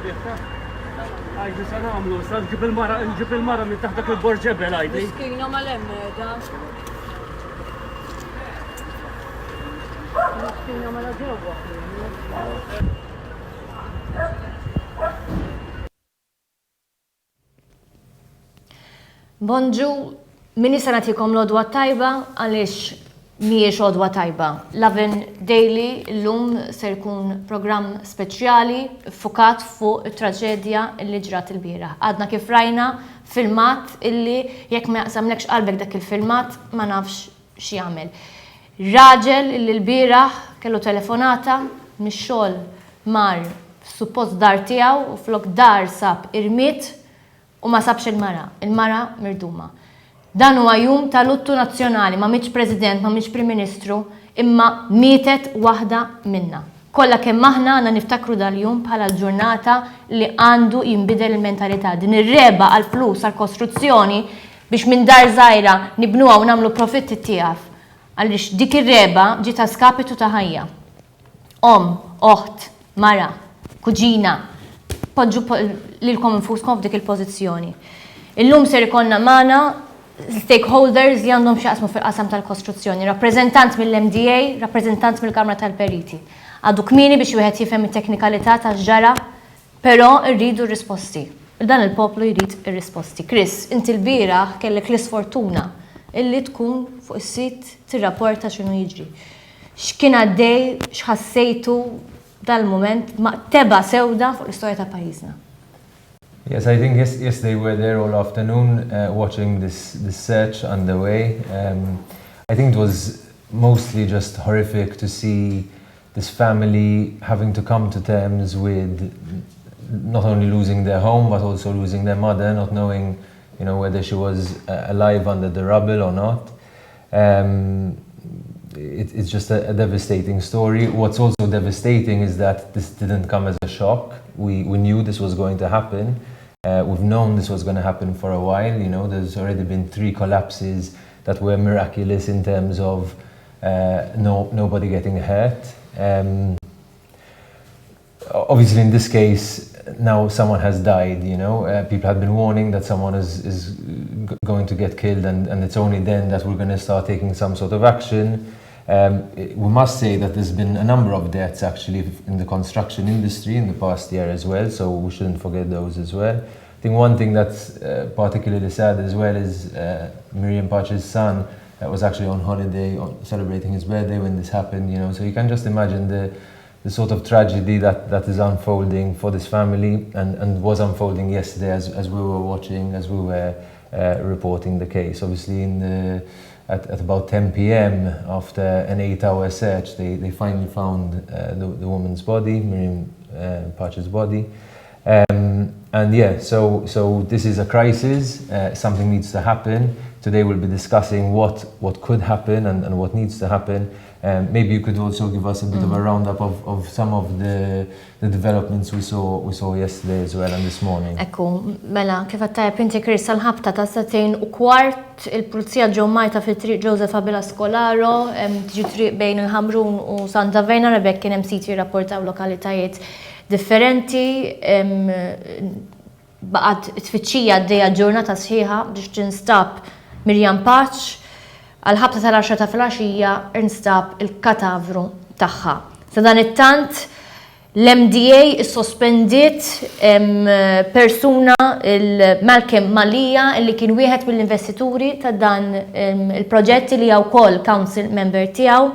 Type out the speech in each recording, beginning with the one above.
Għajdi sa namlu, sa nġib il-mara minn taħtak il-borġebel għajdi. Miskina mal-emmeda. Miskina mal-ġewwa. Bonġu, minni sanatikom l-odwa tajba għalix miex odwa tajba. Lovin Daily l-lum ser kun program speċjali fukat fuq il-traġedja illi ġrat il-bira. Għadna kif rajna filmat illi jekk ma jaqsamlekx qalbek dak il-filmat ma nafx x'jagħmel. Raġel illi l-bira kellu telefonata mix-xogħol mar suppost dar tiegħu u flok dar sab irmiet u ma sabx il-mara. Il-mara mirduma. Dan huwa jum ta' luttu nazzjonali, ma mitx President, ma mitx Prim Ministru, imma mietet waħda minna. Kollha kemm aħna għandna niftakru dal-jum bħala l-ġurnata li għandu jinbidel il-mentalità. Din ir-reba għal flus għal kostruzzjoni biex minn dar żgħira nibnuha u nagħmlu profitti tiegħek. Għaliex dik ir-reba ġiet skapitu ta' ħajja. Oħt, mara, kuġina, poġġu lilkom infuskom f'dik il-pożizzjoni. Illum ser ikollna magħna stakeholders li għandhom xaqsmu fil-qasam tal-kostruzzjoni, rappreżentant mill-MDA, rappreżentant mill-Kamra tal-Periti. Għadu kmini biex wieħed jifhem it-teknikalità tax-ġara, però rridu risposti. Dan il-poplu jrid ir-risposti. Chris, inti l-bieraħ kellek l-isfortuna illi tkun fuq is-sit tirrapporta x'inhu jiġri. X'kien għaddej, x'ħassejtu dal-mument teba sewda fuq l-istorja ta' pajjiżna. Yes, I think yesterday we were there all afternoon watching this search underway. I think it was mostly just horrific to see this family having to come to terms with not only losing their home but also losing their mother, not knowing, whether she was alive under the rubble or not. It's just a devastating story. What's also devastating is that this didn't come as a shock. We knew this was going to happen. We've known this was going to happen for a while. There's already been 3 collapses that were miraculous in terms of nobody getting hurt. Obviously, in this case, now someone has died. People had been warning that someone is going to get killed, and it's only then that we're going to start taking some sort of action. We must say that there's been a number of deaths actually in the construction industry in the past year as well, so we shouldn't forget those as well. I think one thing that's particularly sad as well is Miriam Pace's son was actually on holiday celebrating his birthday when this happened, so you can just imagine the sort of tragedy that is unfolding for this family and was unfolding yesterday as we were watching, as we were reporting the case. Obviously at about 10 p.m. after an 8-hour search, they finally found the woman's body, Miriam Pace's body. And yeah, so this is a crisis. Something needs to happen. Today we'll be discussing what could happen and what needs to happen. Maybe you could also give us a bit of a roundup of some of the developments we saw yesterday as well and this morning. Ekku, mela, kif għattajab inti Chris għal-ħabta ta' 2:15 il-Pulizija ġew Malta fit-triq Joseph Abela Skolaro, tiġi triq bejn il-Ħamrun u Santa Vejna rebek kien hemm siti rapportaw lokalitajiet differenti, baqgħet tfittxija għaddejja ġurnata sħiħa biex tinstab Miriam Pace. Għal-ħabta tal-10 ta' filgħaxija instab il-katavru tagħha. Sa dan it-tant l-MDA issospendiet persuna il-Malcolm Malija li kien wieħed mill-investituri ta' dan il-proġetti li wkoll council member tiegħu.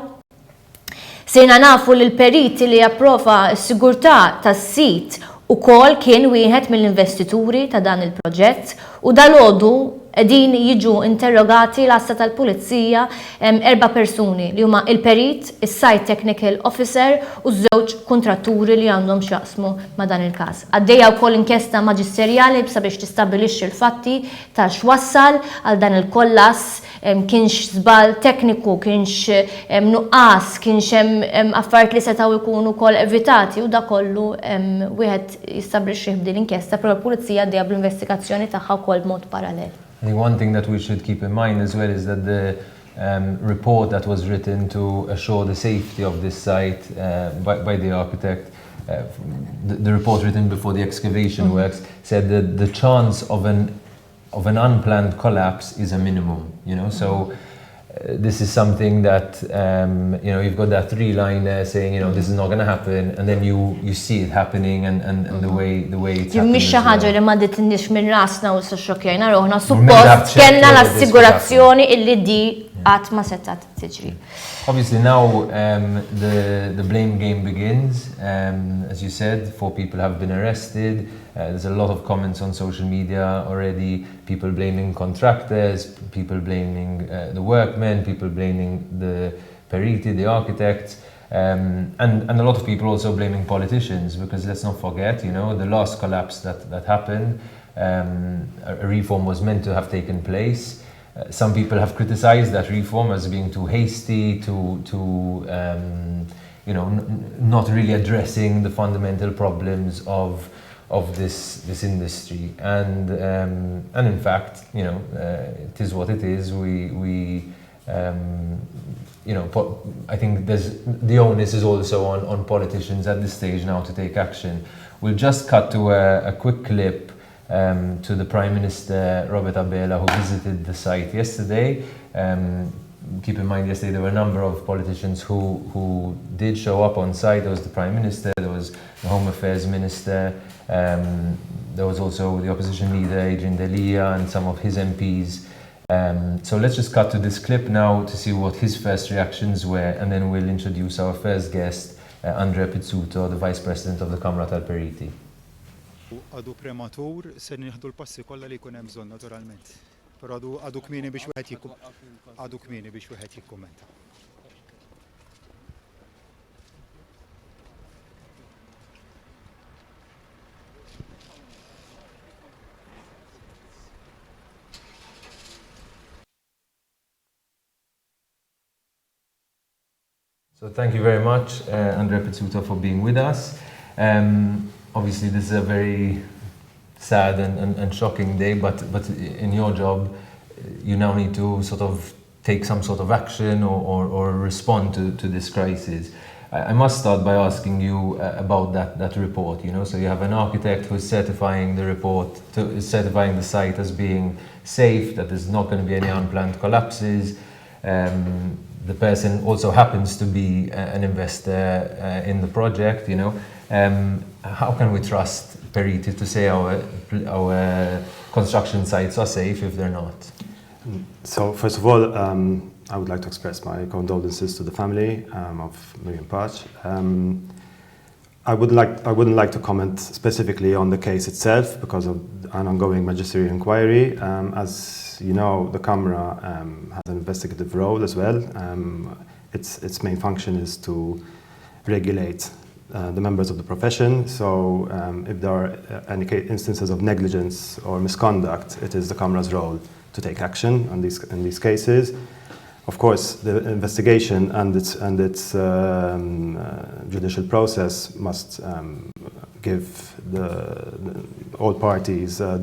Sejna nafu li l-periti li approva s-sigurtà tas-sit ukoll kien wieħed mill-investituri ta' dan il-proġett u dalgħodu qegħdin jiġu interrogati l-asta tal-Pulizija 4 persuni li huma il-perit, is-site technical officer u żewġ kontratturi li għandhom x'jaqsmu ma' dan il-każ. Għaddejja wkoll inkjesta maġisterjali sabiex tistabbilixxi l-fatti ta' x'wassal għal dan il-kollass, kienx żball tekniku, kienx nuqqas, kienx hemm affarijiet li setgħu jkunu wkoll evitati u da kollu wieħed jistabbilixxi b'din l-inkjesta però l-Pulizija għaddejja bl-investigazzjoni tagħha wkoll b'mod parallel. I think one thing that we should keep in mind as well is that the report that was written to assure the safety of this site by the architect the report written before the excavation works said that the chance of an unplanned collapse is a minimum, you know, so this is something that, you know, you've got that three-liner saying, you know, this is not going to happen, and then you see it happening and the way it's happening. Mhix xi ħaġa li ma dittinniex minn rasna u s-xokjajna roħna, suppost kellna l-assigurazzjoni illi di qatt ma settat tiġri. Obviously now the blame game begins. As you said, 4 people have been arrested. There's a lot of comments on social media already, people blaming contractors, people blaming the workmen, people blaming the Periti, the architects, and a lot of people also blaming politicians, because let's not forget, you know, the last collapse that happened, a reform was meant to have taken place. Some people have criticized that reform as being too hasty, you know, not really addressing the fundamental problems of this industry, and in fact, you know, it is what it is. We you know, I think the onus is also on politicians at this stage now to take action. We'll just cut to a quick clip to the Prime Minister Robert Abela, who visited the site yesterday. Keep in mind, yesterday there were a number of politicians who did show up on site. There was the Prime Minister, there was the Home Affairs Minister, there was also the opposition leader Adrian Delia and some of his MPs. So let's just cut to this clip now to see what his first reactions were, and then we'll introduce our first guest, Andrea Pizzuto, the Vice President of the Ħamrun tal-Periti. Għadu prematur, se nieħdu l-passi kollha li jkun hemm bżonn naturalment. Però għadu kmieni biex wieħed jikkummenta. So thank you very much, Andrea Pizzuto, for being with us. Obviously, this is a very sad and shocking day, but in your job, you now need to sort of take some sort of action or respond to this crisis. I must start by asking you about that report. You know, so you have an architect who is certifying the report, certifying the site as being safe, that there's not going to be any unplanned collapses. The person also happens to be an investor in the project. You know. How can we trust Periti to say our construction sites are safe if they're not? So first of all, I would like to express my condolences to the family of Miriam Pace. I wouldn't like to comment specifically on the case itself because of an ongoing magisterial inquiry. As you know, the Ħamrun has an investigative role as well. Its main function is to regulate the members of the profession. So if there are any instances of negligence or misconduct, it is the Ħamrun's role to take action in these cases. Of course, the investigation and its judicial process must give all parties a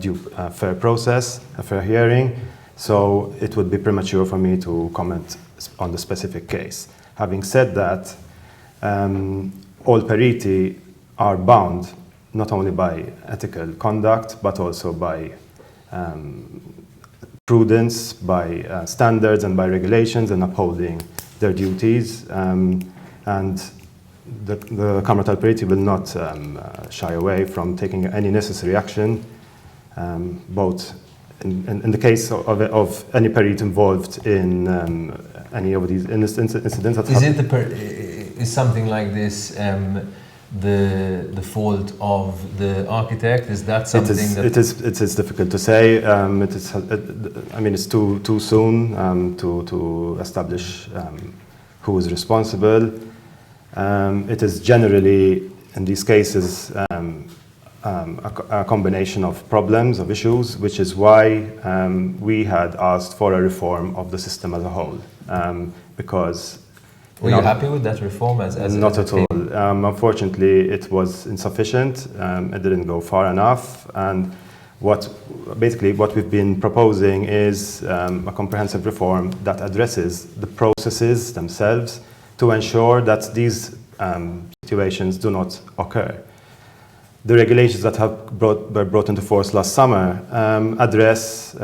fair process, a fair hearing. So it would be premature for me to comment on the specific case. Having said that, all Periti are bound not only by ethical conduct, but also by prudence, by standards and by regulations, and upholding their duties. And the Ħamrun tal-Periti will not shy away from taking any necessary action, both in the case of any Periti involved in any of these incidents. Is something like this the fault of the architect? Is that something it is difficult to say. I mean, it's too soon to establish who is responsible. It is generally, in these cases, a combination of problems, of issues, which is why we had asked for a reform of the system as a whole, because. Were you happy with that reform? Not at all. Unfortunately, it was insufficient. It didn't go far enough. And what we've been proposing is a comprehensive reform that addresses the processes themselves to ensure that these situations do not occur. The regulations that were brought into force last summer address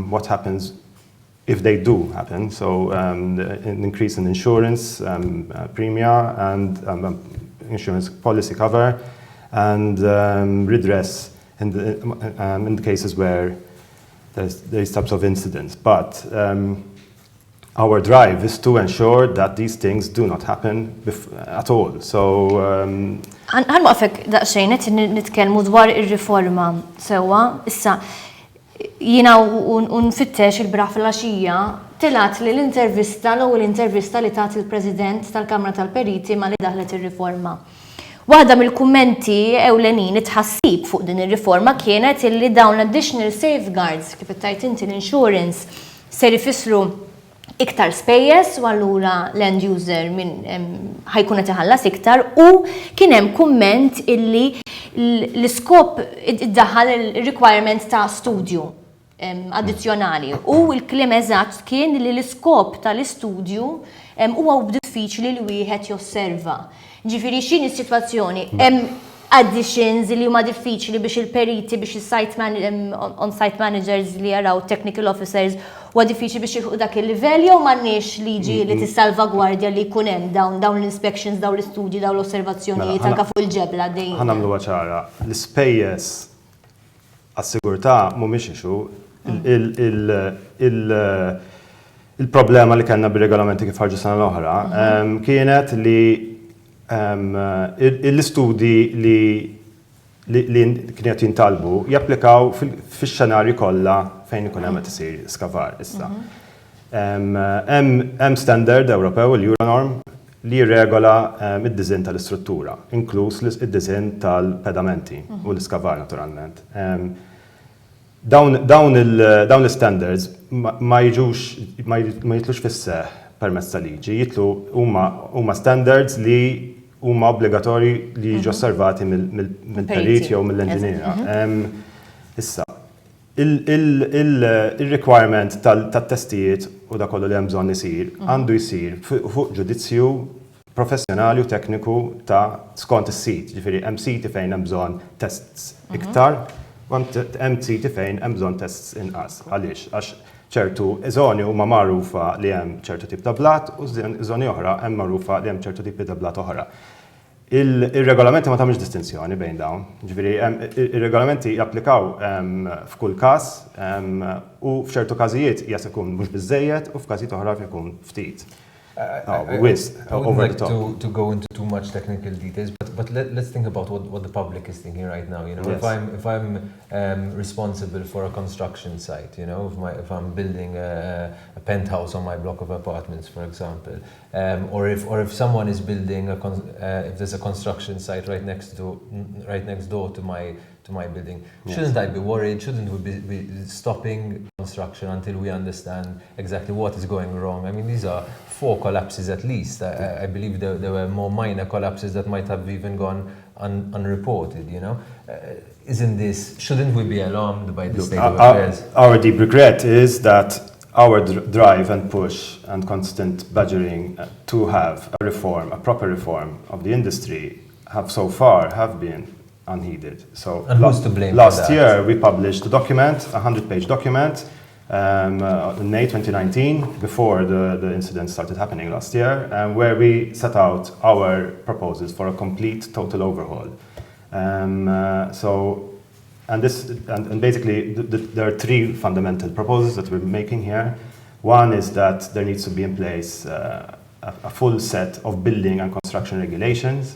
what happens if they do happen. So an increase in insurance premia and insurance policy cover, and redress in the cases where there's these types of incidents. But our drive is to ensure that these things do not happen at all. So Għan waqfek daqxejn, nitkellmu dwar ir-riforma sewa, issa jina unfittex il-braħ fil-għaxija, tilat li l-intervista li tat il-President tal-Kamra tal-Periti ma li daħlet ir-riforma. Waħda mill-kummenti ewlenin tħassib fuq din ir-riforma kienet illi dawn additional safeguards, kif tajt inti l-insurance, ser ifissru iktar spejjeż u allura l-end user ħajkun qed iħallas iktar, u kien hemm kumment illi l-iskop iddaħħal il-requirement ta' studju addizzjonali, u l-kliem eżatt kien li l-iskop tal-istudju huwa diffiċli li wieħed josserva. Ġifieri x'in is-sitwazzjoni? Hemm additions li huma diffiċli biex il-periti, biex on-site managers li jaraw technical officers huwa diffiċli biex jilħu dak il-livell, jew m'għandniex liġi li tissalvagwardja li jkun hemm dawn l-inspections, dawn l-istudji, dawn l-osservazzjonijiet anke fuq il-ġebla dejjem. Ħanamluha ċara, l-ispejjeż għas-sigurtà mhumiex ixu. Il-problema li kellna bir-regolamenti kif ħarġu sena l-oħra kienet li l-istudji li kienet jintalbu japplikaw fix-xenarji kollha fejn ikun hemm qed isir skavar issa. Hemm standard Ewropew, il-Euronorm, li jirregola id-diżinn tal-istruttura, inkluż id-diżinn tal-pedamenti u l-iskavar naturalment. Dawn l-standards ma jitlux fis-seħħ permezz tal-liġi, jitlu huma standards li huma obbligatorji li jiġu osservati mill-periti jew mill-enġiniera. Issa, il-requirement tat-testijiet u da kollu li hemm bżonn isir għandu jsir fuq ġudizzju professjonali u tekniku ta' skont is-sit. Ġifieri hemm siti fejn hemm bżonn tests iktar, hemm siti fejn hemm bżonn tests inqas. Għaliex? Għax ċertu żoni huma magħrufa li hemm ċertu tip ta' blat u żoni oħra hemm magħrufa li hemm ċertu tipi ta' blat oħra. Ir-regolamenti ma tagħmilx distinzjoni bejn dawn. Ġifieri ir-regolamenti japplikaw f'kull każ u f'ċertu każijiet jas ikun mhux biżżejjed u f'każijiet oħra jkun ftit. I wouldn't like to go into too much technical details, but let's think about what the public is thinking right now. You know, yes. If I'm responsible for a construction site, you know, if I'm building a penthouse on my block of apartments, for example, or if someone is building if there's a construction site right next door to my building, yes. Shouldn't I be worried? Shouldn't we be stopping construction until we understand exactly what is going wrong? I mean, these are 4 collapses at least. I believe there were more minor collapses that might have even gone unreported, you know? Shouldn't we be alarmed by the state of affairs? Our deep regret is that our drive and push and constant badgering to have a proper reform of the industry have been unheeded. So and who's to blame last year we published a document, a 100-page document, in May 2019, before the incident started happening last year, where we set out our proposals for a complete total overhaul. Basically there are 3 fundamental proposals that we're making here. One is that there needs to be in place a full set of building and construction regulations,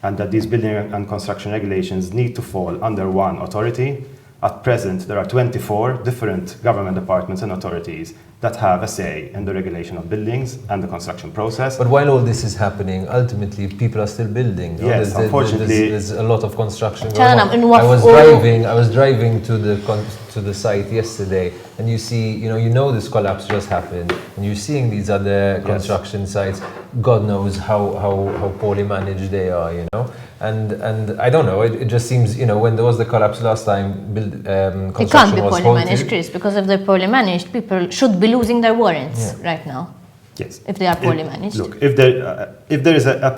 and that these building and construction regulations need to fall under one authority. At present, there are 24 different government departments and authorities that have a say in the regulation of buildings and the construction process. But while all this is happening, ultimately people are still building. Yes, unfortunately, there's a lot of construction going on. I was driving to the site yesterday, and you see, you know this collapse just happened, and you're seeing these other construction sites. God knows how poorly managed they are, you know. And I don't know, it just seems, when there was the collapse last time, construction was halted. It can't be poorly managed, Chris, because if they're poorly managed, people should be losing their warrants right now. Yes. if they are poorly managed. Look, if there is a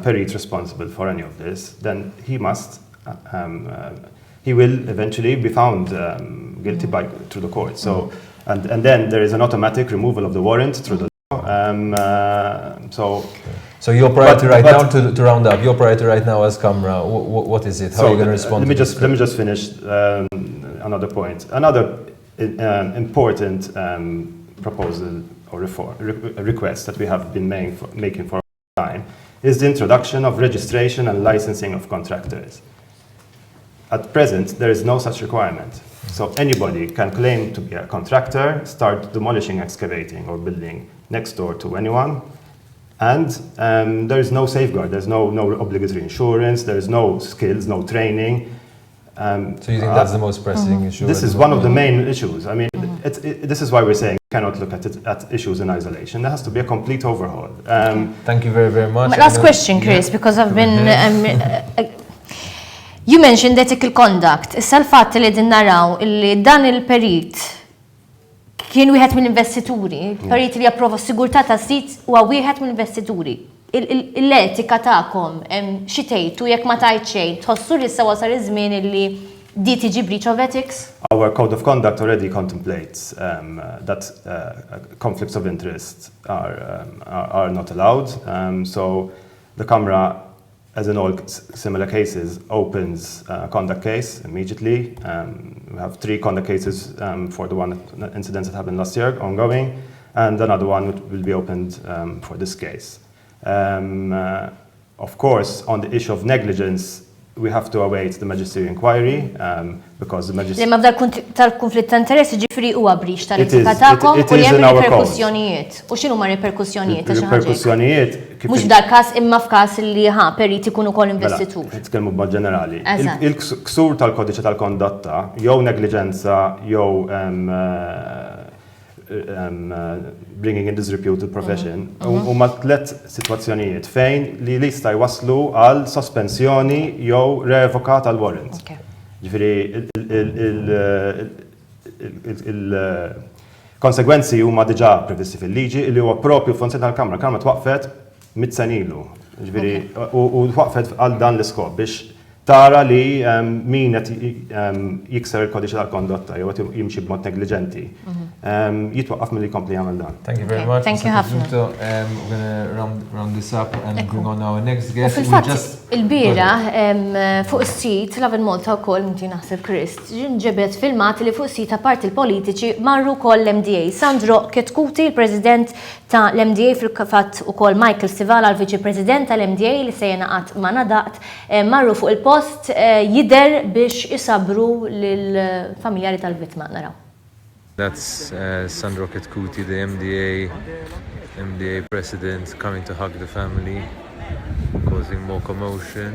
Perite responsible for any of this, then he must, he will eventually be found guilty through the court. So, and then there is an automatic removal of the warrant through the law. So your priority now, to round up, your priority right now as Camera, what is it? How are you going to respond? Let me just finish another point. Another important proposal or request that we have been making for a long time is the introduction of registration and licensing of contractors. At present, there is no such requirement. So anybody can claim to be a contractor, start demolishing, excavating or building next door to anyone, and there is no safeguard, there's no obligatory insurance, there is no skills, no training. So you think that's the most pressing issue? This is one of the main issues. I mean, this is why we're saying we cannot look at issues in isolation. There has to be a complete overhaul. Thank you very, very much. Last question, Chris, because I've been... you mentioned ethical conduct. Issa l-fatt li din naraw li dan il-perit kien wieħed mill-investituri, perit li japprova s-sigurtà tas-sit huwa wieħed mill-investituri. L-etika tagħkom xi tgħidu jekk ma tgħid xejn, tħossu li issa wasal iż-żmien li di tiġi breach of ethics? Our code of conduct already contemplates that conflicts of interest are not allowed. So the Camera, as in all similar cases, opens a conduct case immediately. We have 3 conduct cases for the incidents that happened last year ongoing, and another one will be opened for this case. Of course, on the issue of negligence, we have to await the magisterial inquiry because the magisterial... Lemma tal-konflitt ta' interessi ġifri huwa breach tal-etika tagħkom u hemm reperkussjonijiet. U x'inhuma reperkussjonijiet ta' xi ħaġa? Reperkussjonijiet mhux dal-każ imma f'każ li perit ikun ukoll investitur. Nitkellmu b'mod ġenerali. Il-ksur tal-kodiċi tal-kondotta jew negliġenza jew bringing in disrepute profession huma 3 sitwazzjonijiet fejn li jista' jwasslu għal sospensjoni jew revoka tal-warrant. Ġifieri il-konsegwenzi huma diġà previsti fil-liġi li huwa proprju funzjoni tal-Kamra. Kamra twaqfet 100 sen ilu. Ġifieri u twaqfet għal dan l-iskop biex tara li min qed jikser il-kodiċi tal-kondotta jew qed jimxi b'mod negliġenti jitwaqqaf milli jkompli jagħmel dan. Thank you very much. Thank you ħafna. We're going to round this up and bring on our next guest. Fil-fatt, il-bira fuq is-sit Lovin Malta wkoll inti naħseb Chris, ġibet filmat li fuq is-sit apart il-politiċi marru wkoll l-MDA. Sandro Ketkuti, il-President ta' l-MDA fil-fatt ukoll Michael Stivala, l-Viċi President tal-MDA li se jenaqat ma' nadaqt, marru fuq il-post jider biex isabru lill-familjari tal-vittma naraw. That's Sandro Ketkuti, the MDA president, coming to hug the family, causing more commotion.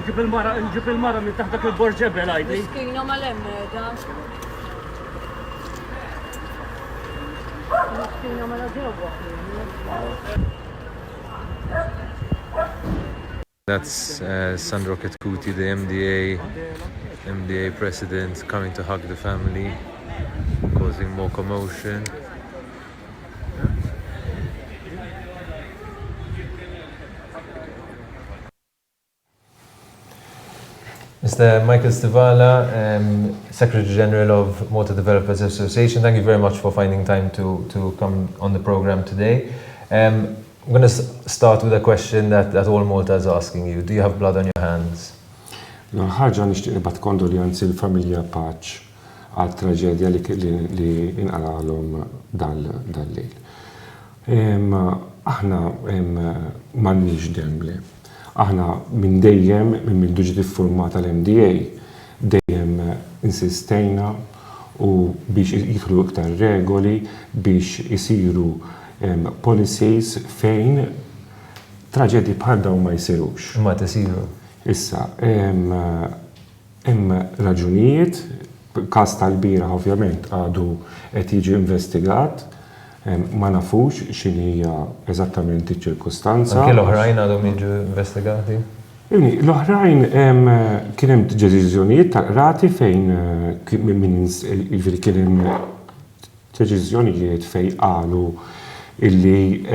Ġib il-mara minn taħt dak il-borġebel għajdi. Miskina mal-emmeda. Miskina mal-ġewwa. That's Sandro Ketkuti, the MDA president, coming to hug the family, causing more commotion. Mr. Michael Stivala, Secretary General of Malta Developers Association, thank you very much for finding time to come on the program today. I'm going to start with a question that all Malta is asking you. Do you have blood on your hands? Ħaġa nixtieq nibgħat kondoljanzi l-familja Pace għal traġedja li inqalalhom dal-lejl. Aħna m'għandniex demli. Aħna minn dejjem minn ġiet iffurmata l-MDA dejjem insistejna u biex jidħlu iktar regoli biex isiru policies fejn traġedi bħal dawn ma jsirux. Ma tisiru. Issa, hemm raġunijiet, każ tal-bieraħ ovvjament għadu qed jiġi investigat, ma nafux x'inhija eżattament iċ-ċirkustanza. Anke l-oħrajn għadhom jiġu investigati? L-oħrajn kien hemm deċiżjonijiet tal-qrati fejn kien hemm deċiżjonijiet fejn qalu illi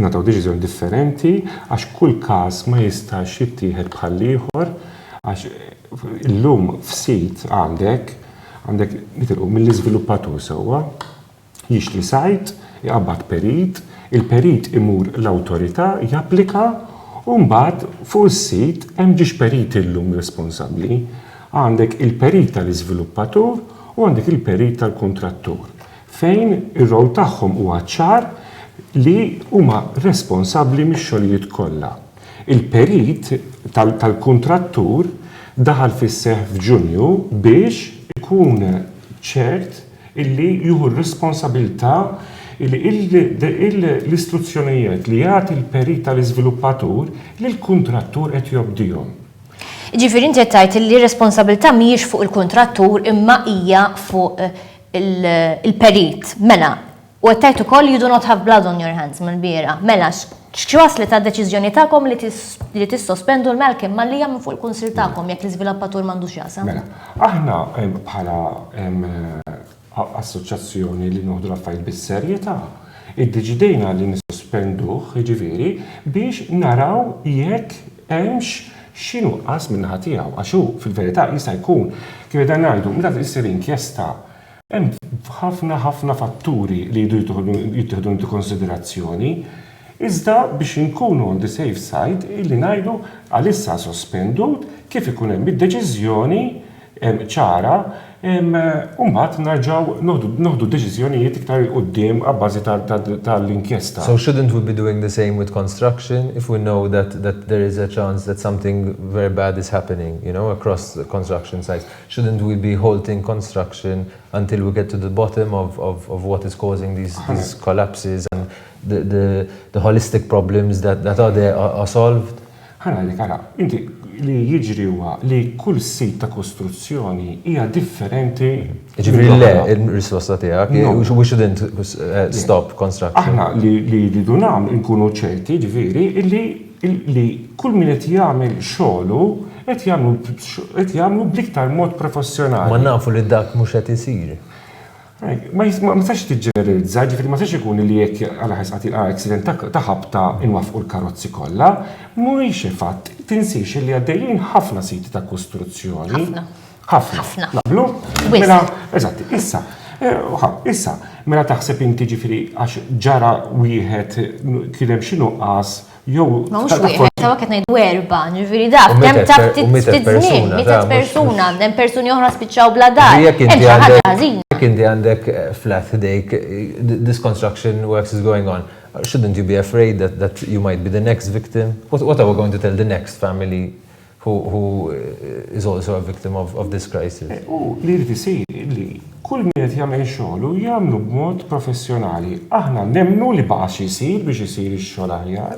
nataw deċiżjoni differenti għax kull każ ma jistax jittieħed bħal ieħor għax illum f'sit għandek nitilqu mill-iżviluppatur sewwa jixtri sajt, jqabbad perit, il-perit imur l-awtorità japplika u mbagħad fuq is-sit hemm ġiex perit illum responsabbli. Għandek il-perit tal-iżviluppatur u għandek il-perit tal-kuntrattur. Fejn ir-rol tagħhom huwa ċar li huma responsabbli mix-xogħlijiet kollha. Il-perit tal-kuntrattur daħal fis-seħħ f'Ġunju biex ikun ċert illi jieħu r-responsabilità l-istruzzjonijiet li jagħti il-perit tal-iżviluppatur li l-kuntrattur qed jobdihom. Ġifieri inti qed tgħid li r-responsabilità mhijiex fuq il-kuntrattur imma hija fuq il-perit. Mela, u qed tgħid ukoll you do not have blood on your hands mill-biera. Mela, x'waslet għad-deċiżjoni tagħkom li tissospendu l-melkem ma li jagħmlu fuq il-kunsil tagħkom jekk l-iżviluppatur m'għandux jasam? Mela, aħna bħala assoċjazzjoni li noħdu l-affarijiet bis-serjetà, iddeċidejna li nissospenduh, jiġifieri, biex naraw jekk hemmx x'inhuqqas min-naħa tiegħu. Għax hu fil-verità jista' jkun kif qed ngħidu meta issir inkjesta hemm ħafna fatturi li jittieħdu into konsiderazzjoni. Iżda biex inkunu on the safe side illi ngħidu għalissa sospendut kif ikun hemm id-deċiżjoni ċara u mbagħad narġgħu noħdu deċiżjonijiet iktar il-qudiem għabbażi tal-inkjesta. So shouldn't we be doing the same with construction if we know that there is a chance that something very bad is happening, across the construction sites? Shouldn't we be halting construction until we get to the bottom of what is causing these collapses and the holistic problems that are there are solved? Inti li jiġri huwa li kull sit ta' kostruzzjoni hija differenti. Ġifieri le ir-risposta tiegħek, we shouldn't stop construction. Aħna li rridu nagħmlu nkunu ċerti ġifieri li kull min qed jagħmel xogħlu qed jagħmlu bl-iktar mod professjonali. Ma nafu li dak mhux qed isir. Ma sax tiġġeneralizza, ġifieri ma sax ikun li jekk għal ħasqat il-accident ta' ħabta inwafqu l-karozzi kollha, mhuwiex fatt tinsiex li għaddejjin ħafna siti ta' kostruzzjoni. Ħafna. Naqblu? Mela, eżatti, issa, mela taħseb inti ġifieri għax ġara wieħed kien hemm xi nuqqas jew. Ma mhux wieħed, tawa qed ngħidu erba', ġifieri dak kemm ta' ftit żmien, 100 persuna, hemm persuni oħra spiċċaw bla dar. Hemm xi ħaġa ħażina. Inti għandek flat headache, this construction works is going on. Shouldn't you be afraid that you might be the next victim? What are we going to tell the next family who is also a victim of this crisis? Li rrid isir li kull min qed jagħmel xogħlu jagħmlu b'mod professjonali. Aħna nemmnu li baqa' xi jsir biex isir ix-xogħol aħjar.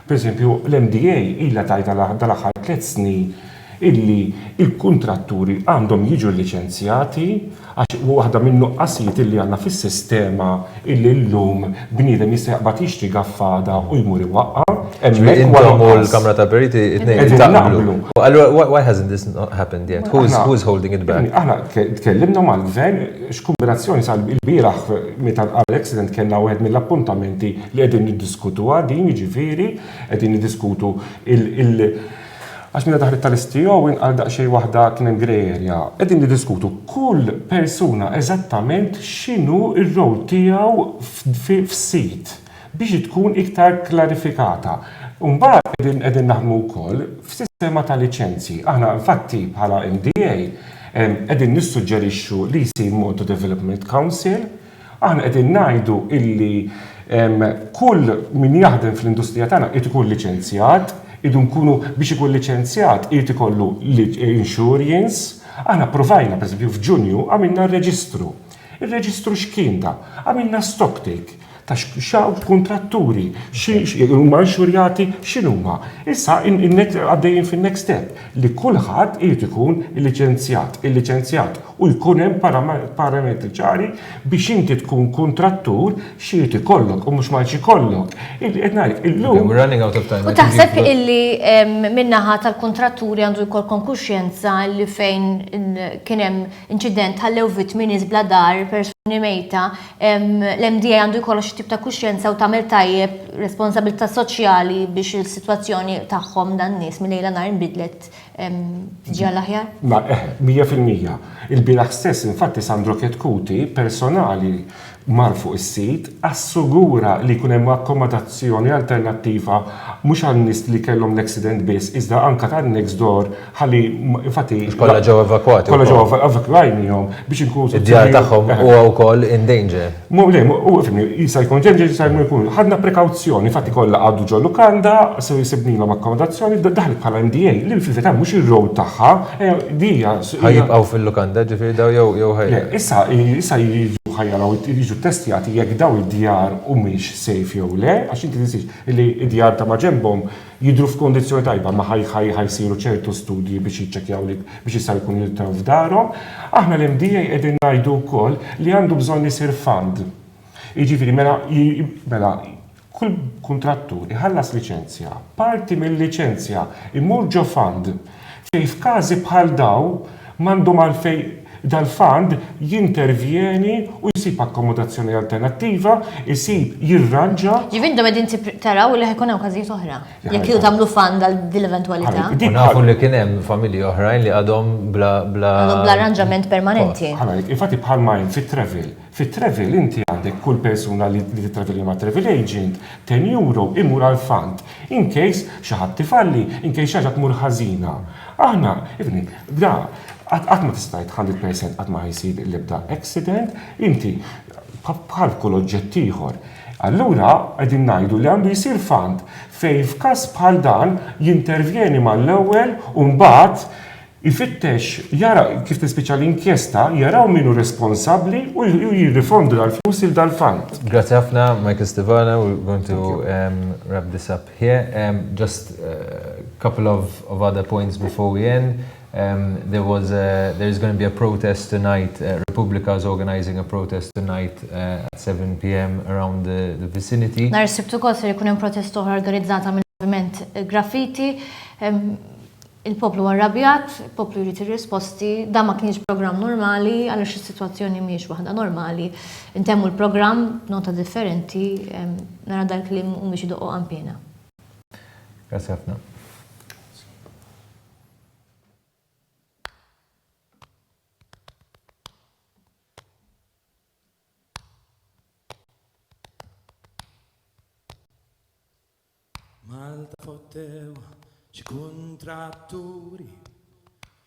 Pereżempju, l-MDA ilha tgħid dal-aħħar 3 snin illi il-kuntratturi għandhom jiġu liċenzjati għax waħda min-nuqqasijiet illi għandna fis-sistema illi llum bniedem jista' jaqbad jixtri gaffada u jmur iwaqqa. Intom u l-Kamra tal-Periti it-tnejn taqblu. Why hasn't this not happened yet? Who's holding it back? Aħna tkellimna mal-gvern x'kumbinazzjoni sal il-bieraħ meta għall-accident kellna wieħed mill-appuntamenti li qegħdin niddiskutuha din jiġifieri qegħdin niddiskutu għax minna daħlet tal-STO inqal daqsxejn waħda kien hemm grey area. Qegħdin niddiskutu kull persuna eżattament x'inhu r-rol tiegħu f'sit biex tkun iktar klarifikata. Mbagħad qegħdin naħdmu wkoll f'sistema ta' liċenzji. Aħna infatti bħala MDA qegħdin nissuġġerixxu li jsir Malta Development Council. Aħna qegħdin ngħidu illi kull min jaħdem fl-industrija tagħna qed ikun liċenzjat. Idu nkunu biex ikun liċenzjat irid ikollu insurance Aħna provajna, per esempio, f'Ġunju għamilna r-reġistru. Il-reġistru x'kien da? Għamilna stocktake ta' xaw kontratturi, huma xurjati x'inhuma. Issa għaddejjin fin-next step li kulħadd irid ikun il-liċenzjat u jkun hemm parametri ċari biex inti tkun kontrattur x'irid ikollok u mhux ma jkollok. We're running out of time. U taħseb illi minnaħa tal-kontratturi għandu jkollkom kuxjenza li fejn kien hemm inċident ħallew vittmi nies bla dar, persuni mejta, l-MDA għandu jkollok xi tip ta' kuxjenza u tagħmel tajjeb responsabilità soċjali biex il-sitwazzjoni tagħhom dan nies minn lejla nhar inbidlet ġie l-aħjar? Ma 100%. Il-bieraħ stess infatti Sandro Ketkuti personali mar fuq is-sit assugura li jkun hemm akkomodazzjoni alternattiva mhux għan-nies li kellhom l-accident biss, iżda anke tan-next door ħalli infatti kollha ġew evakwati. Kollha ġew evakwajnihom biex inkunu id-djar tagħhom huwa wkoll in danger. Jista' jkun danger jista' jkun ħadna prekawzjoni, infatti kollha għadu ġo lukanda sew jisibnilhom akkomodazzjoni daħlet bħala NDA li fil-verità mhux ir-row tagħha dija ħajibqgħu fil-lukanda ġifieri daw jew ħajja. Issa ħajjaraw jiġu testjati jekk daw id-djar humiex safe jew le, għax inti tisix li id-djar ta' ma' ġenbhom jidhru f'kondizzjoni tajba ma ħajsiru ċertu studji biex jiċċekkjaw li biex jistgħu jkunu jiltaw f'darhom. Aħna l-MDA qegħdin ngħidu wkoll li għandu bżonn isir fund. Jiġifieri mela kull kontrattur iħallas liċenzja, parti mill-liċenzja imur ġo fund fejn f'każi bħal daw m'għandhom għalfejn dal-fund jintervjeni u jsib akkomodazzjoni alternattiva, jsib jirranġa. Ġifieri qegħdin taraw li ħajkun hemm każijiet oħra. Jekk jidu tagħmlu fund għal din l-eventwalità. Nafu li kien hemm familji oħrajn li għadhom bla arranġament permanenti. Infatti bħalma hemm fit-travel. Fit-travel inti għandek kull persuna li titravel ma' travel agent, €10 imur għal fund. In case xi ħadd tifalli, in case xi ħaġa tmur ħażina. Aħna, għat ma tistajt 100% għat ma jisir l-ebda accident, inti bħal kull oġġett ieħor. Allura għedin ngħidu li għandu jisir fund fej f'każ bħal dan jintervjeni mal-ewwel u mbagħad ifittex jara kif tispiċċa l-inkjesta jaraw minnu responsabbli u jirrifondu dal-flus il dal-fund. Grazie ħafna, Michael Stevana. We're going to wrap this up here. Just a couple of other points before we end. There is going to be a protest tonight. Republica is organizing a protest tonight at 7 p.m. around the vicinity. Nar sibtu kol ser jkun hemm protest oħra organizzata mill-moviment Graffiti. Il-poplu arrabjat, il-poplu jrid ir-risposti, da ma kienx programm normali għaliex is-sitwazzjoni mhijiex waħda normali. Intemmu l-programm nota differenti, nara dal-klim u mhix idoqqu qampjena. Grazie ħafna. Malta fottew xi kontratturi,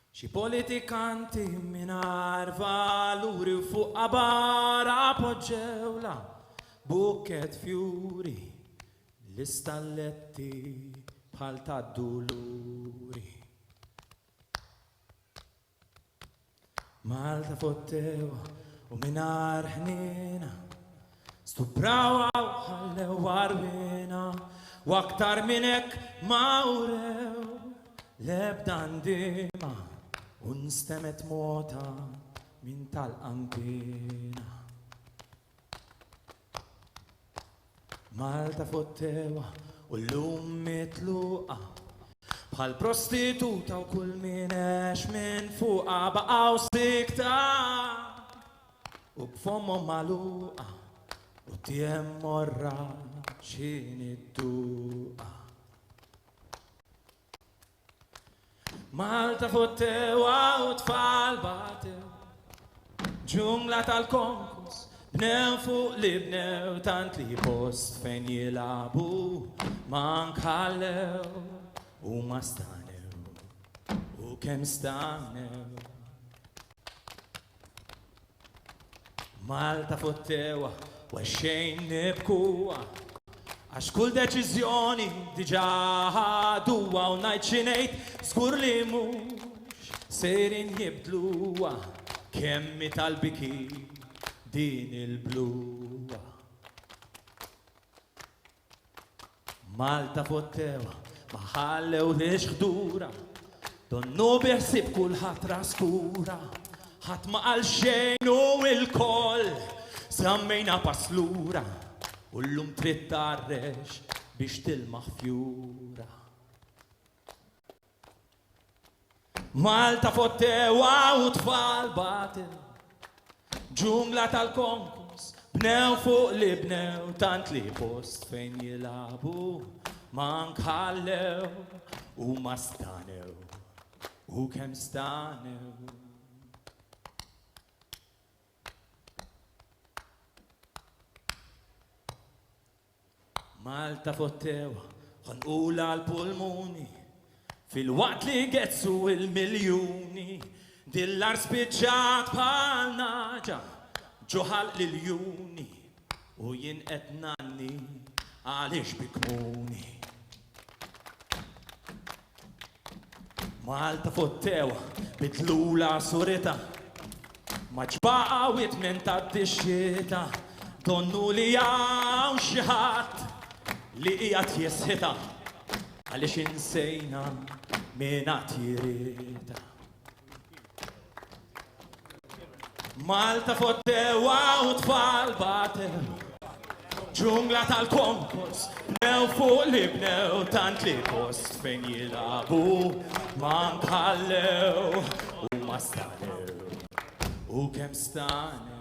xi politikanti mingħajr valuri u fuq bara poġġewla bukket fjuri l-istalletti bħal tad-duluri. Malta fottew u mingħajr ħnina stupraw ħallew warwina u aktar minn hekk ma urew l-ebda ndima u nstemet mota minn tal-qampina. Malta fottewa u llum mitluqa bħal prostituta u kull min għex minn fuqa baqgħu sikta u b'fomhom magħluqa u tiem morra xini d-duqa. Malta fottewa u tfal batew ġungla tal-konkos bnew fuq li bnew tant li post fejn jilabu ma nħallew u ma stanew u kemm stanew. Malta fottewa u xejn nibkuwa għax kull deċiżjoni diġà ħaduwa u ngħid xi ngħid żgur li mhux sejrin jibdluwa, kemmi tal-biki din il-bluwa. Malta fottewa, maħallew lix ħdura, donnu biħsib kulħadd raskura, ħadd ma qal xejn u il-koll sammejna paslura, u llum trid tarrex biex tilmaħ fjura. Malta fottewa u tfal batil, ġungla tal-konkurs, bnew fuq li bnew, tant li post fejn jilabu, ma nħallew u ma stanew, u kem stanew. Malta fottewa, ħanqula l-pulmuni, fil-waqt li getsu il-miljuni, dillar spiċċat bħal naġa, ġuħal l-juni, u jien qed nanni għaliex bikmuni. Malta fottewa, bidlula surita, maġbaqa witmen tad-dixxita, donnu li jaw xi ħadd li qiegħed jisħita, għaliex insejna min qatt jirita. Malta fottewa u tfal batew, ġungla tal-konkurs, bnew fuq li bnew, tant li post fejn jilabu, ma nħallew u ma stanew, u kem stanew.